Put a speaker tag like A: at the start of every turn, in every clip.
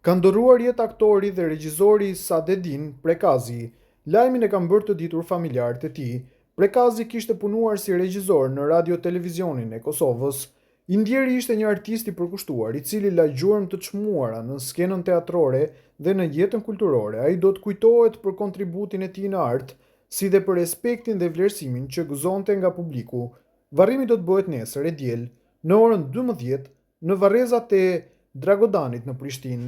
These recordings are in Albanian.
A: Ka ndërruar jetë aktori dhe regjizori Sadedin Prekazi. Lajmin e kam bërë të ditur familjarët e tij. Prekazi kishte punuar si regjizor në radio-televizionin e Kosovës. I ndjeri ishte një artist i përkushtuar, i cili la gjurmë të çmuara në skenën teatrore dhe në jetën kulturore. Ai do të kujtohet për kontributin e tij në art, si dhe për respektin dhe vlerësimin që gëzonte nga publiku. Varrimi do të bëhet nesër e diel, në orën 12 në varrezat e Dragodanit në Prishtinë.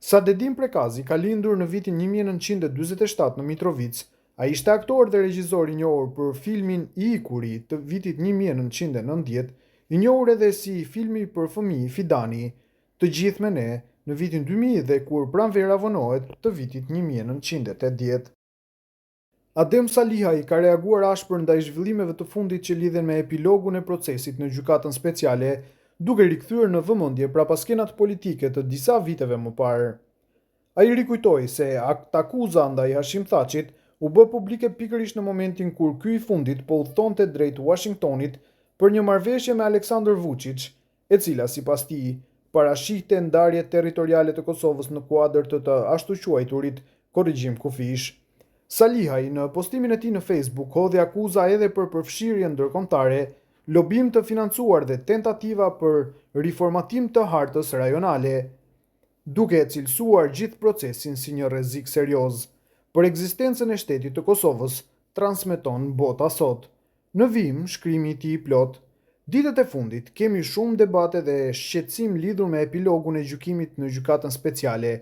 A: Sadedin Prekazi ka lindur në vitin 1947 në Mitrovic. Ai ishte aktor dhe regjizor i njohur për filmin I Ikuri të vitit 1990, i njohur edhe si filmi për fëmijë Fidani, Të gjithë me ne, në vitin 2000 dhe Kur pranvera vonohet të vitit 1980. Adem Salihaj ka reaguar ashpër ndaj zhvillimeve të fundit që lidhen me epilogun e procesit në gjykatën speciale, duke rikthyer në vëmendje prapaskenat politike të disa viteve më parë. Ai rikujtoi se akuza ndaj Hashim Thaqit u bë publike pikërisht në momentin kur ky i fundit po udhtonte drejt Washingtonit për një marrëveshje me Aleksandar Vučić, e cila sipas tij parashihte ndarje territoriale të Kosovës në kuadër të ashtu quajturit korrigjim kufish. Salihaj në postimin e tij në Facebook hodhi akuza edhe për përfshirje ndërkombëtare, lobim të financuar dhe tentativa për riformatim të hartës rajonale, duke e cilësuar gjithë procesin si një rrezik serioz për ekzistencën e shtetit të Kosovës, transmeton Bota Sot. Në vim, shkrimi i tij i plot, ditët e fundit kemi shumë debate dhe shqetësim lidhur me epilogun e gjykimit në gjykatën speciale,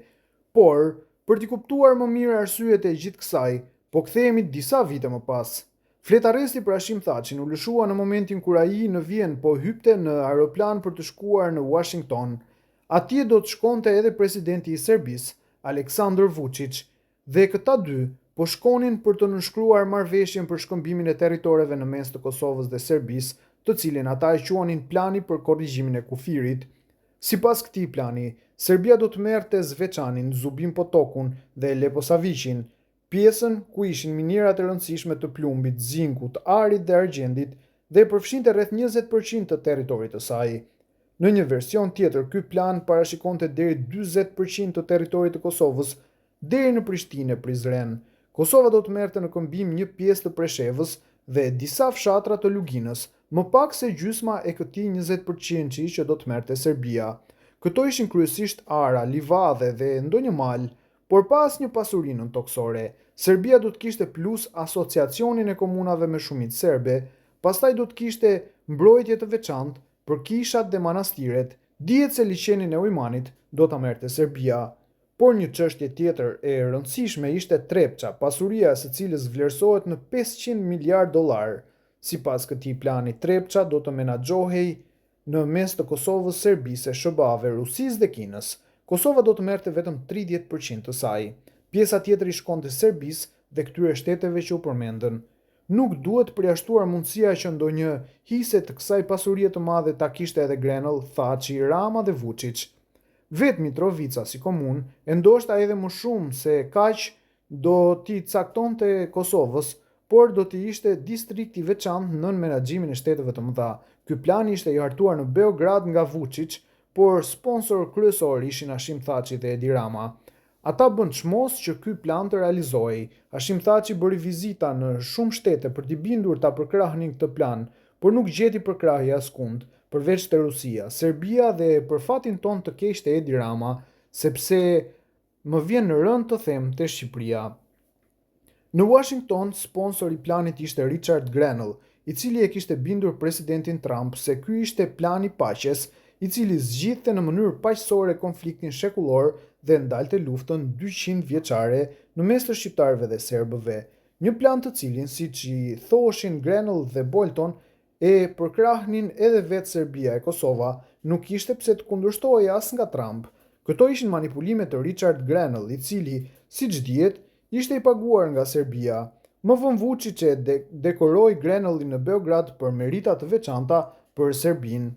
A: por për t'i kuptuar më mirë arsyet e gjithë kësaj, po kthehemi disa vite më pas. Flet arresti për Hashim Thaqin u lëshua në momentin kur ai në Vjen po hypte në aeroplan për të shkuar në Washington. Atje do të shkonte edhe presidenti i Serbisë, Aleksandar Vučić, dhe këta dy po shkonin për të nënshkruar marrëveshjen për shkëmbimin e territoreve në mes të Kosovës dhe Serbisë, të cilin ata e quanin plani për korrigjimin e kufirit. Sipas këtij plani, Serbia do të merrte Zvečanin, Zubin Potokun dhe Leposavićin, pjesën ku ishin minerat e rëndësishme të plumbit, zinkut, arit dhe argjendit, dhe përfshinte rreth 20% të territorit të saj. Në një version tjetër, ky plan parashikonte deri 40% të territorit të Kosovës deri në Prishtinë e Prizren. Kosova do të merrte në këmbim një pjesë të Preshevës dhe disa fshatra të Luginës, më pak se gjysma e këtij 20% që do të merrte Serbia. Këto ishin kryesisht ara, livadhe dhe ndonjë mal, por pas një pasurinë toksore. Serbia do të kishte plus asociacionin e komunave me shumicë serbe, pastaj do të kishte mbrojtje të veçantë për kishat dhe manastiret. Dihet se liçenin e Ujmanit do ta merrte Serbia. Por një çështje tjetër e rëndësishme ishte Trepça, pasuria e së cilës vlerësohet në $500 miliardë. Sipas këtij plani, Trepça do të menaxhohej në mes të Kosovës, Serbisë, SHBA-ve, Rusisë dhe Kinës. Kosova do të merrte vetëm 30% të saj. Pjesa tjetër i shkonte Serbisë dhe këtyre shteteve që u përmendën. Nuk duhet përjashtuar mundësia që ndonjë hise të kësaj pasurie të madhe ta kishte edhe Grenell, Thaçi, Rama dhe Vučić. Vetë Mitrovica si komunë, e ndoshta edhe më shumë se kaq do t'i caktonte Kosovës, por do t'i ishte distrikt i veçantë nën menaxhimin e shteteve të mëdha. Ky plan ishte i hartuar në Beograd nga Vučić, por sponsor kryesor ishin Hashim Thaçi dhe Edi Rama. Ata bën çmos që ky plan të realizohej. Hashim Thaçi bëri vizita në shumë shtete për t'i bindur ta përkrahnin këtë plan, por nuk gjeti përkrahje askund, përveç te Rusia, Serbia dhe për fatin ton të keq te Edi Rama, sepse më vjen në rënd të them te Shqipëria. Në Washington, sponsor i planit ishte Richard Grenell, i cili e kishte bindur presidentin Trump se ky ishte plani paqes, i cili zgjidhte në mënyrë paqësore konfliktin shekullor dhe ndalte luftën 200 vjeçare në mes të shqiptarëve dhe serbëve. Një plan të cilin, siç i thoshin Grenell dhe Bolton, e përkrahnin edhe vetë Serbia e Kosova, nuk ishte pse të kundërshtohej as nga Trump. Këto ishin manipulime të Richard Grenell, i cili, siç dihet, ishte i paguar nga Serbia. Më vonë Vučić e dekoroi Grenellin në Beograd për merita të veçanta për Serbinë.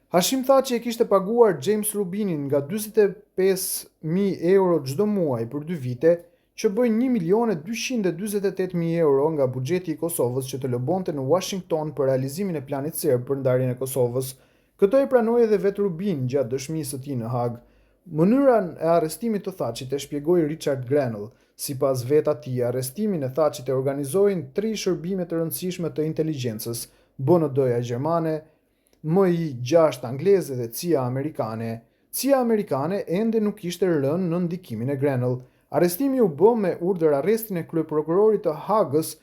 A: Hashim Thaçi e kishte paguar James Rubinin nga €25.000 çdo muaj për 2 vite, që bëjnë €1.248.000 nga buxheti i Kosovës që të lëbonte në Washington për realizimin e planit serb për ndarjen e Kosovës. Këto e pranoi edhe vetë Rubin gjatë dëshmisë së tij në Hag. Mënyrën e arrestimit të Thachit e shpjegoi Richard Grenell. Sipas vet atij, arrestimin e Thachit e organizojnë 3 shërbime të rëndësishme të inteligjencës: BND-ja gjermane, MI6 angleze dhe CIA amerikane. CIA amerikane ende nuk ishte rënë në ndikimin e Grenell. Arrestimi u bë me urdhër arrestin e kryeprokurorit të Hagës,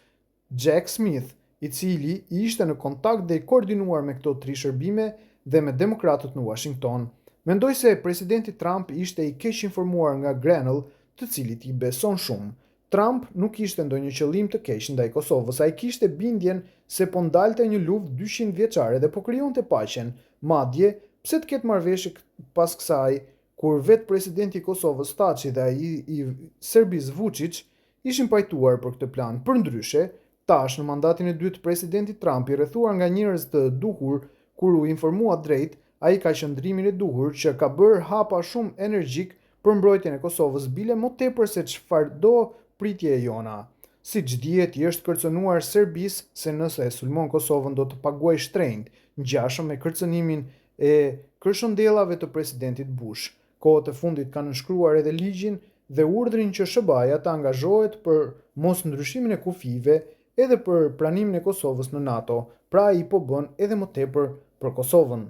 A: Jack Smith, i cili ishte në kontakt dhe i koordinuar me këto 3 shërbime dhe me demokratët në Washington. Mendoj se presidenti Trump ishte i keq informuar nga Grenell, të cilit i beson shumë. Trump nuk kishte ndonjë qëllim të keq ndaj Kosovës, ai kishte bindjen se po ndalte një luftë 200 vjeçare dhe po krijonte paqen. Madje, pse të ketë marrëveshje pas kësaj, kur vetë presidenti i Kosovës Thaçi dhe ai i Serbisë Vučić ishin pajtuar për këtë plan. Përndryshe, tash në mandatin e dytë presidenti Trump, i rrethuar nga njerëz të duhur, kur u informua drejt, ai ka qëndrimin e duhur që ka bërë hapa shumë energjik për mbrojtjen e Kosovës, bile më tepër se çfarëdo pritje e jona. Siç dihet, i është kërcënuar Serbisë se nëse e sulmon Kosovën do të paguajë shtrenjtë, ngjashëm me kërcënimin e kërshëndellave të presidentit Bush. Kohët e fundit kanë nënshkruar edhe ligjin dhe urdhrin që SBA-ja të angazhohet për mosndryshimin e kufive edhe për pranimin e Kosovës në NATO, pra ai po bën edhe më tepër për Kosovën.